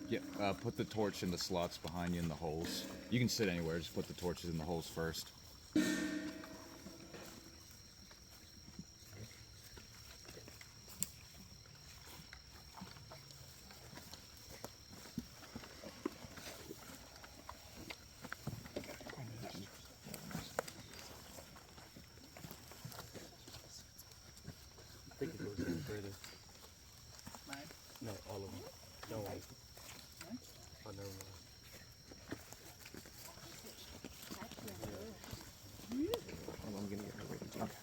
Yeah, put the torch in the slots behind you in the holes. You can sit anywhere, just put the torches in the holes first. I think it goes in further. No, all of them. No one. Oh, never mind. I'm gonna get her ready. Okay.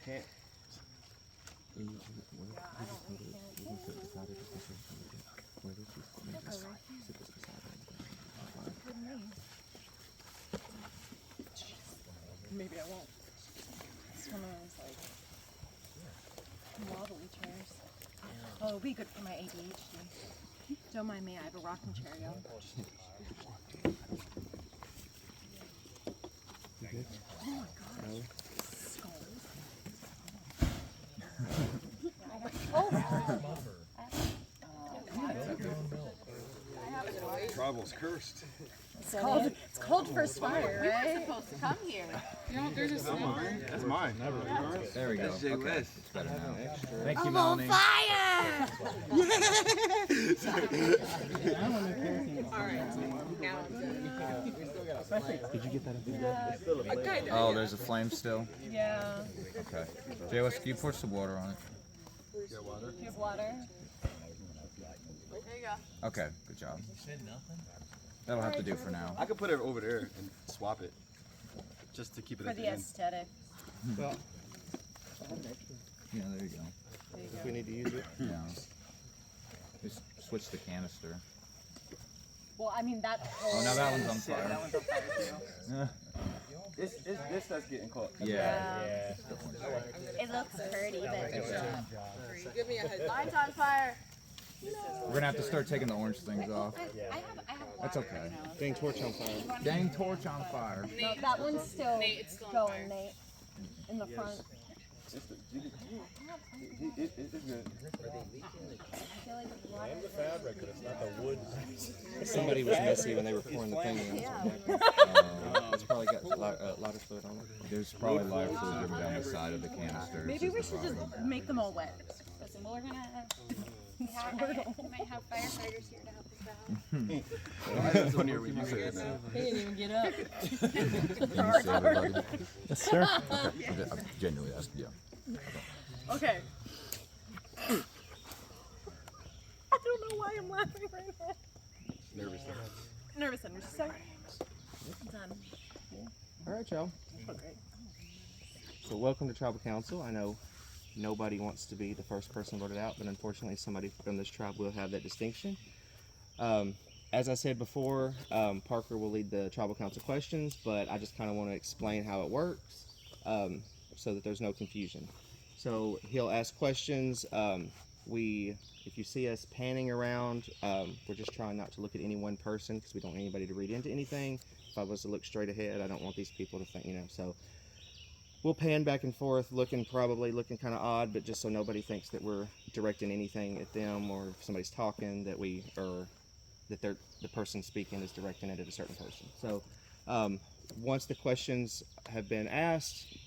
Can't. Maybe I won't. It's one of those like wobbly chairs. Oh, it'll be good for my ADHD. Don't mind me, I have a rocking chair, y'all. Oh my god. Skulls. Travel's cursed. It's called First Fire, right? Supposed to come here. You know, there's a snowbird. That's mine. There we go. That's Jay Okay. West. It's better now. Thank you, Melanie. Fire! Did you get that? Oh, there's a flame still? Yeah. Okay. Jay West, can you pour some water on it? Do you have water? There you go. Okay, good job. That'll have to do for now. I could put it over there and swap it, just to keep it For at the the end. aesthetic. Well, Yeah, there you go. if we need to use it. Yeah. Just switch the canister. Well, I mean, that Oh, now that one's on fire. This that's getting caught. Yeah. It looks pretty, but it's not. Give me a head. Mine's on fire. We're gonna have to start taking the orange things off. I have That's okay. Dang torch on fire. Dang torch on fire. No, that one's still Nate, it's still on going, fire. Nate. In the front. It's good. I feel like it's water. Somebody was messy when they were pouring the thing in. It's probably got lighter fluid on it. There's probably live fluid dripping down the side of the canister. Maybe we should just make them all wet. Listen, we're gonna we might have firefighters here to help us out. It's funnier when you say it now. He didn't even get up. Can you say everybody? Yes, sir. Okay. I'm genuinely asking. Yeah. Okay. I don't know why I'm laughing right now. Nervous. Nervous and so done. All right, y'all. Oh, great. So welcome to Tribal Council. I know nobody wants to be the first person voted out, but unfortunately somebody from this tribe will have that distinction. As I said before, Parker will lead the Tribal Council questions, but I just kind of want to explain how it works so that there's no confusion. So he'll ask questions. If you see us panning around, we're just trying not to look at any one person because we don't want anybody to read into anything. If I was to look straight ahead, I don't want these people to think, so we'll pan back and forth, looking kind of odd, but just so nobody thinks that we're directing anything at them, or if somebody's talking that the person speaking is directing it at a certain person. So once the questions have been asked,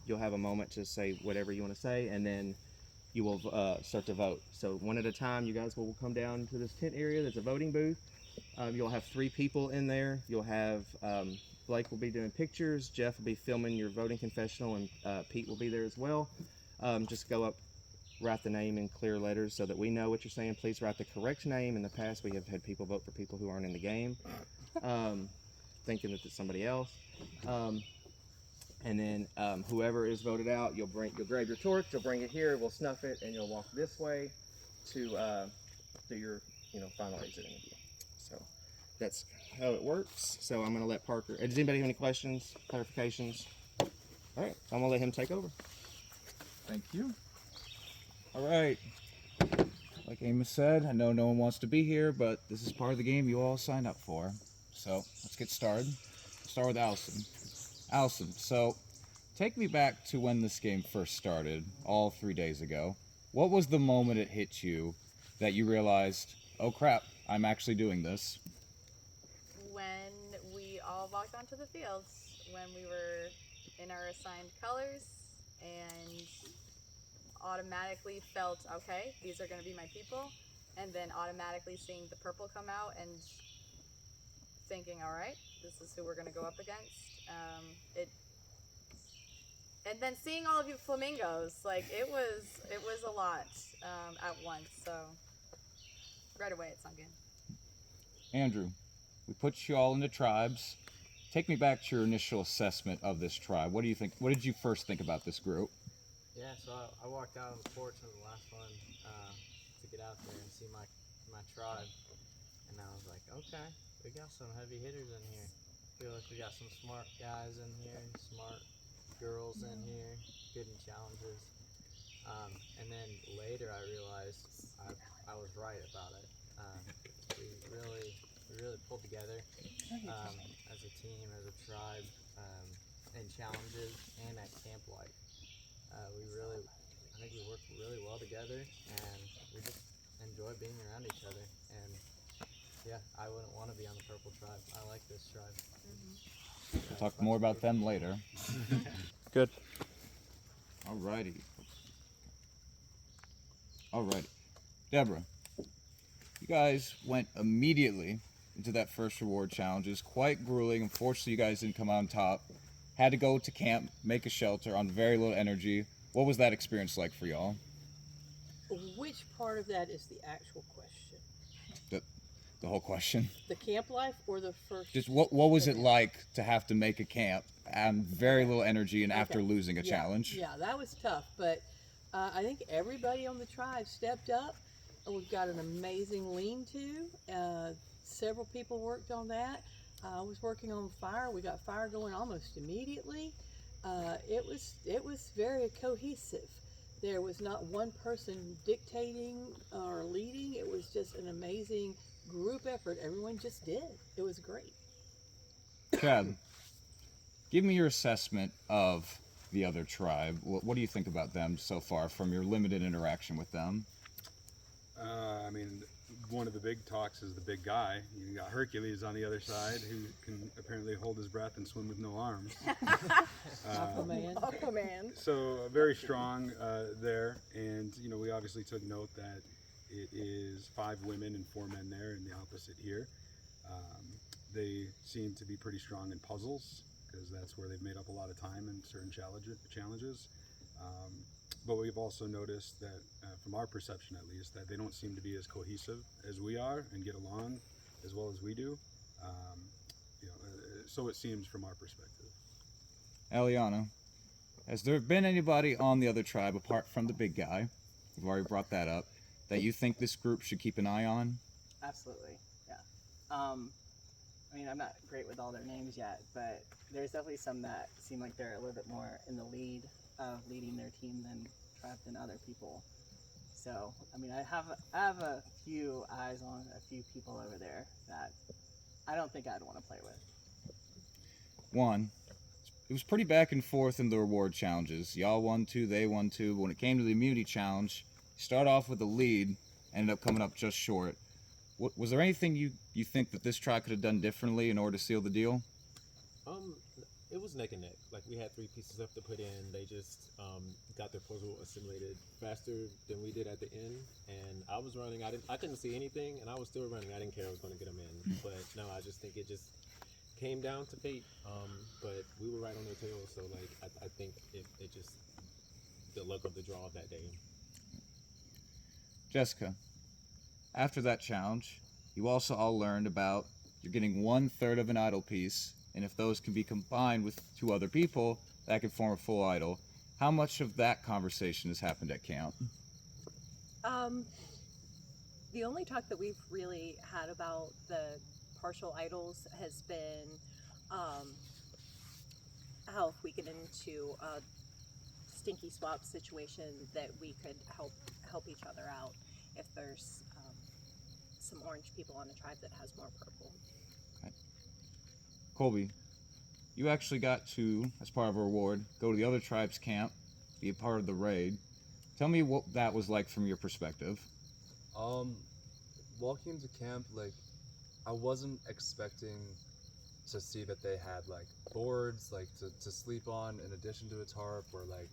you'll have a moment to say whatever you want to say, and then you will start to vote. So one at a time, you guys will come down to this tent area. There's a voting booth. You'll have 3 people in there. You'll have Blake will be doing pictures, Jeff will be filming your voting confessional, and Pete will be there as well. Just go up, write the name in clear letters so that we know what you're saying. Please write the correct name. In the past, we have had people vote for people who aren't in the game, thinking that it's somebody else. And then whoever is voted out, you'll grab your torch, you'll bring it here, we'll snuff it, and you'll walk this way to your final exit interview. So that's how it works. So I'm going to let Parker. Does anybody have any questions, clarifications? All right, I'm going to let him take over. Thank you. All right. Like Amos said, I know no one wants to be here, but this is part of the game you all signed up for. So let's get started. Start with Allison. Allison, so take me back to when this game first started, all 3 days ago. What was the moment it hit you that you realized, oh crap, I'm actually doing this? When we all walked onto the fields, when we were in our assigned colors and automatically felt, okay, these are going to be my people, and then automatically seeing the purple come out and thinking, all right, this is who we're going to go up against. And then seeing all of you flamingos, like it was a lot at once. So right away it sunk in. Andrew, we put you all into tribes. Take me back to your initial assessment of this tribe. What do you think? What did you first think about this group? Yeah, so I walked out on the porch of the last one to get out there and see my tribe, and I was like, okay, we got some heavy hitters in here. Feel like we got some smart guys in here, and smart girls in here, good in challenges. And then later I realized I was right about it. We really pulled together as a team, as a tribe, in challenges and at camp life. I think we worked really well together, and we just enjoy being around each other. And yeah, I wouldn't want to be on the purple tribe. I like this tribe. We'll talk more about them later. Good. Alrighty. Alrighty. Deborah, you guys went immediately into that first reward challenge. It was quite grueling. Unfortunately, you guys didn't come out on top. Had to go to camp, make a shelter on very little energy. What was that experience like for y'all? Which part of that is the actual question? The whole question. The camp life or the first? Just what was it like to have to make a camp and very little energy and after losing a challenge? Yeah, that was tough, but I think everybody on the tribe stepped up. We've got an amazing lean-to. Several people worked on that. I was working on fire. We got fire going almost immediately. It was very cohesive. There was not one person dictating or leading. It was just an amazing group effort. Everyone just did. It was great. Chad, give me your assessment of the other tribe. What do you think about them so far from your limited interaction with them? I mean, one of the big talks is the big guy. You got Hercules on the other side, who can apparently hold his breath and swim with no arms. Aquaman. So very strong there, and we obviously took note that it is 5 women and 4 men there, and the opposite here. They seem to be pretty strong in puzzles, because that's where they've made up a lot of time in certain challenges. But we've also noticed that, from our perception at least, that they don't seem to be as cohesive as we are and get along as well as we do. So it seems from our perspective. Eliana, has there been anybody on the other tribe apart from the big guy? We've already brought that up. That you think this group should keep an eye on? Absolutely, yeah. I mean, I'm not great with all their names yet, but there's definitely some that seem like they're a little bit more in the lead of leading their team than other people. So, I mean, I have a few eyes on a few people over there that I don't think I'd want to play with. One, it was pretty back and forth in the reward challenges. Y'all won 2, they won 2, but when it came to the immunity challenge, you start off with a lead, ended up coming up just short. Was there anything you think that this tribe could have done differently in order to seal the deal? It was neck and neck. Like, we had 3 pieces left to put in. They just got their puzzle assimilated faster than we did at the end. And I was running. I couldn't see anything, and I was still running. I didn't care I was going to get them in. But no, I just think it just came down to fate. But we were right on their tail. So, like, I think it just the luck of the draw of that day. Jessica, after that challenge, you also all learned about you're getting 1/3 of an idol piece, and if those can be combined with 2 other people, that could form a full idol. How much of that conversation has happened at camp? The only talk that we've really had about the partial idols has been how if we get into a stinky swap situation that we could help each other out if there's some orange people on the tribe that has more purple. Colby, you actually got to, as part of a reward, go to the other tribe's camp, be a part of the raid. Tell me what that was like from your perspective. Walking into camp, like, I wasn't expecting to see that they had like boards like to sleep on in addition to a tarp, or like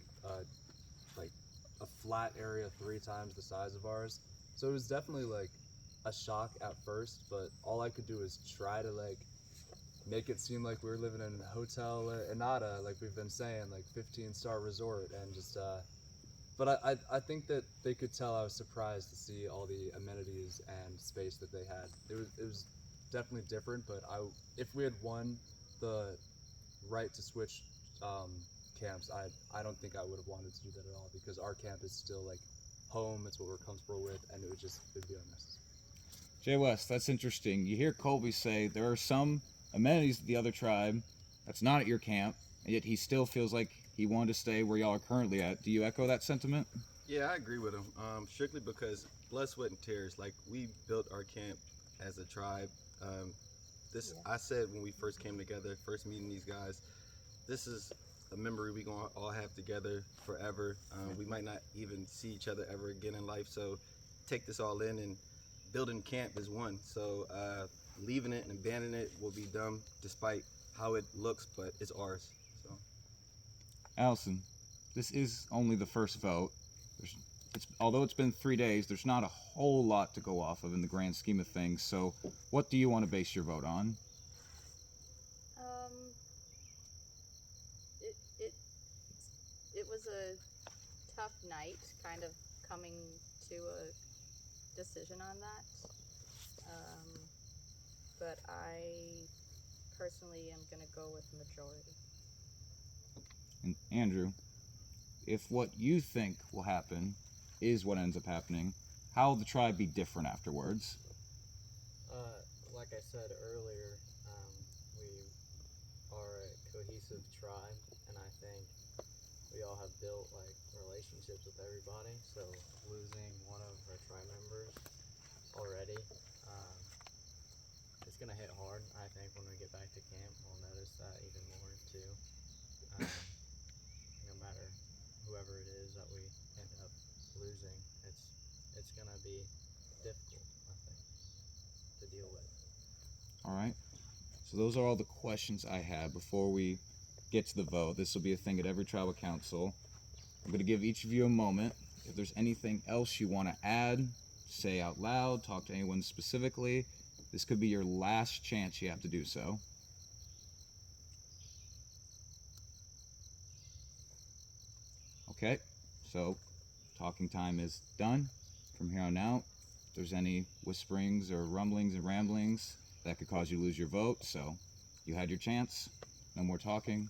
a flat area 3 times the size of ours. So it was definitely like a shock at first, but all I could do is try to like make it seem like we were living in a hotel Enada, like we've been saying, like 15-star resort, and just but I think that they could tell I was surprised to see all the amenities and space that they had. It was definitely different, but if we had won the right to switch camps, I don't think I would have wanted to do that at all, because our camp is still like home. It's what we're comfortable with, and it'd be unnecessary. Jay West, that's interesting. You hear Colby say there are some amenities at the other tribe that's not at your camp, and yet he still feels like he wanted to stay where y'all are currently at. Do you echo that sentiment? Yeah, I agree with him. Strictly because blood, sweat, and tears. Like, we built our camp as a tribe. I said when we first came together, first meeting these guys, this is a memory we gonna all have together forever. We might not even see each other ever again in life, so take this all in, and building camp is one. So leaving it and abandoning it will be dumb, despite how it looks, but it's ours. So, Allison, this is only the first vote. Although it's been 3 days, there's not a whole lot to go off of in the grand scheme of things. So what do you want to base your vote on? It was a tough night, kind of coming to a decision on that. But I personally am going to go with the majority. And Andrew, if what you think will happen is what ends up happening, how will the tribe be different afterwards? Like I said earlier, we are a cohesive tribe, and I think we all have built like relationships with everybody. So losing one of our tribe members already, it's gonna hit hard. I think when we get back to camp, we'll notice that even more too. No matter whoever it is that we end up losing, it's gonna be difficult, I think, to deal with. All right. So those are all the questions I had before we get to the vote. This will be a thing at every tribal council. I'm going to give each of you a moment. If there's anything else you want to add, say out loud, talk to anyone specifically. This could be your last chance you have to do so. Okay, so talking time is done. From here on out, if there's any whisperings or rumblings and ramblings, that could cause you to lose your vote. So you had your chance. No more talking.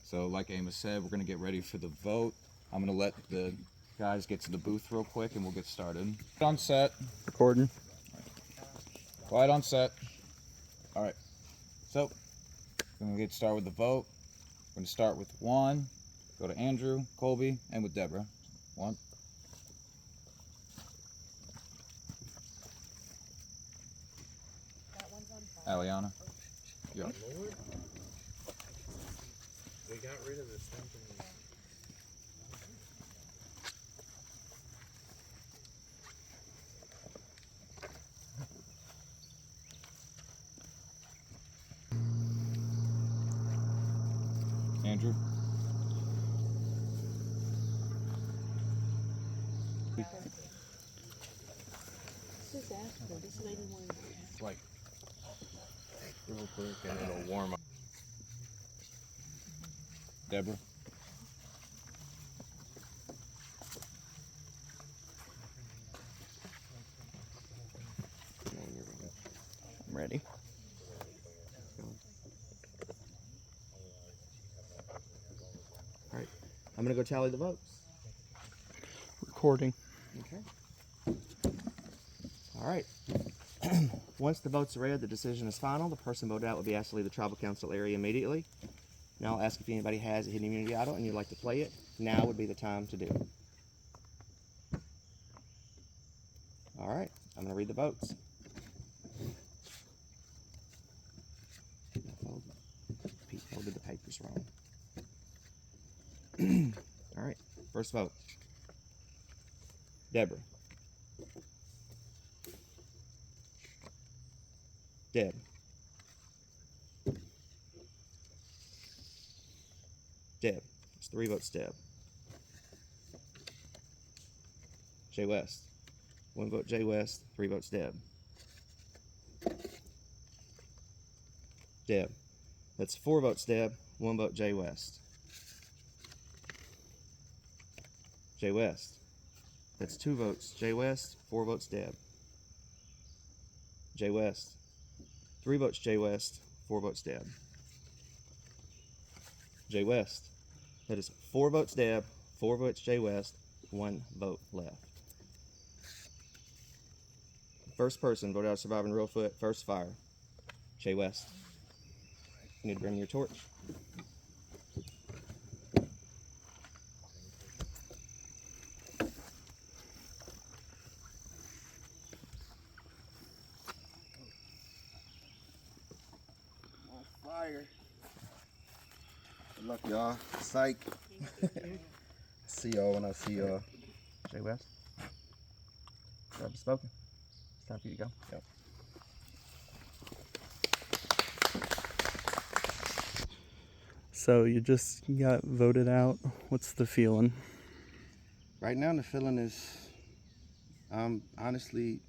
So like Amos said, we're going to get ready for the vote. I'm going to let the guys get to the booth real quick and we'll get started. On set. Recording. Quiet on set. All right. So we're going to get started with the vote. We're going to start with Juan, go to Andrew, Colby, and with Deborah. Juan. Aliana. You're up. Lord, we got rid of this thing. Andrew. Just ask her. This lady wanted Like, real quick, and it'll warm up. Deborah. I'm ready. All right, I'm gonna go tally the votes. Recording. Okay. All right. Once the votes are read, the decision is final. The person voted out will be asked to leave the tribal council area immediately. Now I'll ask if anybody has a hidden immunity idol and you'd like to play it. Now would be the time to do it. All right, I'm gonna read the votes. Pete folded the paper. Just wrong. All right, first vote. Deborah. Deb. Deb. It's 3 votes, Deb. Jay West. 1 vote, Jay West. 3 votes, Deb. Deb. That's 4 votes, Deb. 1 vote, Jay West. Jay West. That's 2 votes, Jay West. 4 votes, Deb. Jay West. 3 votes, Jay West. 4 votes, Deb. Jay West. That is 4 votes, Deb. 4 votes, Jay West. 1 vote left. First person voted out of surviving Reelfoot. First fire. Jay West. You need to bring your torch. On fire. Good luck, y'all. Psych. See y'all when I see y'all. Jay West. Grab the spoken. It's time for you to go. Yep. So you just got voted out. What's the feeling? Right now, the feeling is, honestly,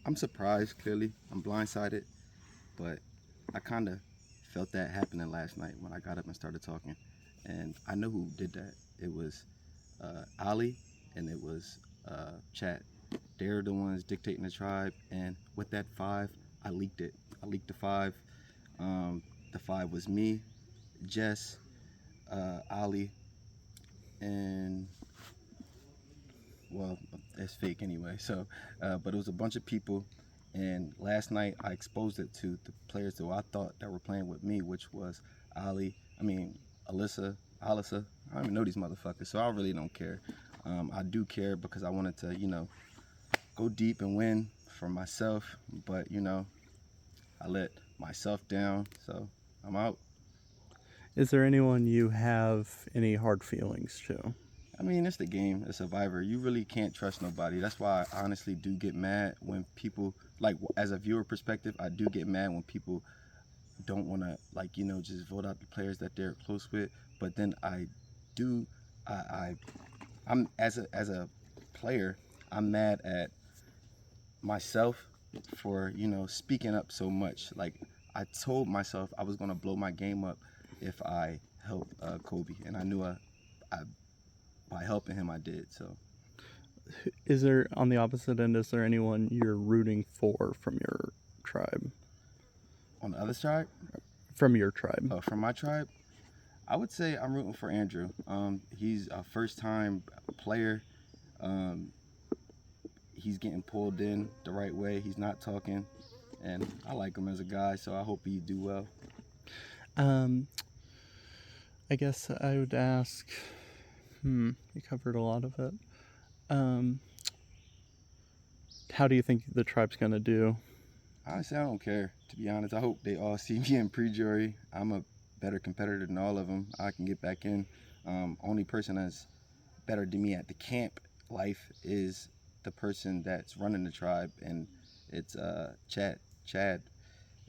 I'm surprised, clearly. I'm blindsided, but I kind of felt that happening last night when I got up and started talking. And I know who did that. It was Ali and it was Chad. They're the ones dictating the tribe. And with that 5, I leaked it. I leaked the 5. The 5 was me, Jess, Ali, and, well, it's fake anyway. So, but it was a bunch of people. And last night I exposed it to the players that I thought that were playing with me, which was Alyssa. I don't even know these motherfuckers, so I really don't care. I do care because I wanted to, go deep and win for myself, but, I let myself down, so I'm out. Is there anyone you have any hard feelings to? I mean, it's the game, it's Survivor. You really can't trust nobody. That's why I honestly do get mad when people, like, as a viewer perspective, I do get mad when people don't want to, like, just vote out the players that they're close with. But then I'm as a player, I'm mad at myself for, speaking up so much. Like, I told myself I was going to blow my game up if I helped Kobe, and I knew by helping him I did. So Is there, on the opposite end, is there anyone you're rooting for from your tribe? On the other side? From your tribe. Oh, from my tribe? I would say I'm rooting for Andrew. He's a first-time player. He's getting pulled in the right way. He's not talking, and I like him as a guy, so I hope he do well. I guess I would ask, you covered a lot of it. How do you think the tribe's gonna do? Honestly, I don't care, to be honest. I hope they all see me in pre-jury. I'm a better competitor than all of them. I can get back in. Only person that's better than me at the camp life is the person that's running the tribe, and it's Chad.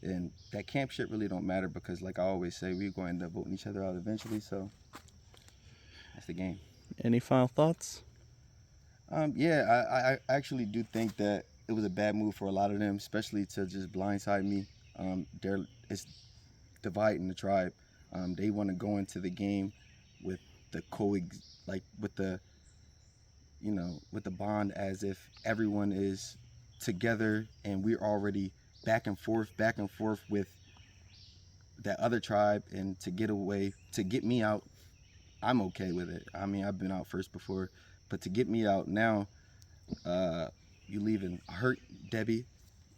And that camp shit really don't matter because, like I always say, we're going to end up voting each other out eventually, so that's the game. Any final thoughts? I actually do think that it was a bad move for a lot of them, especially to just blindside me. It's dividing the tribe. They want to go into the game with the with the bond as if everyone is together and we're already back and forth with that other tribe, and to get me out, I'm okay with it. I mean, I've been out first before, but to get me out now, you leaving hurt Debbie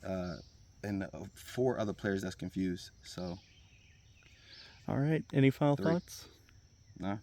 and 4 other players that's confused. So, all right. Any final 3. thoughts? Nah.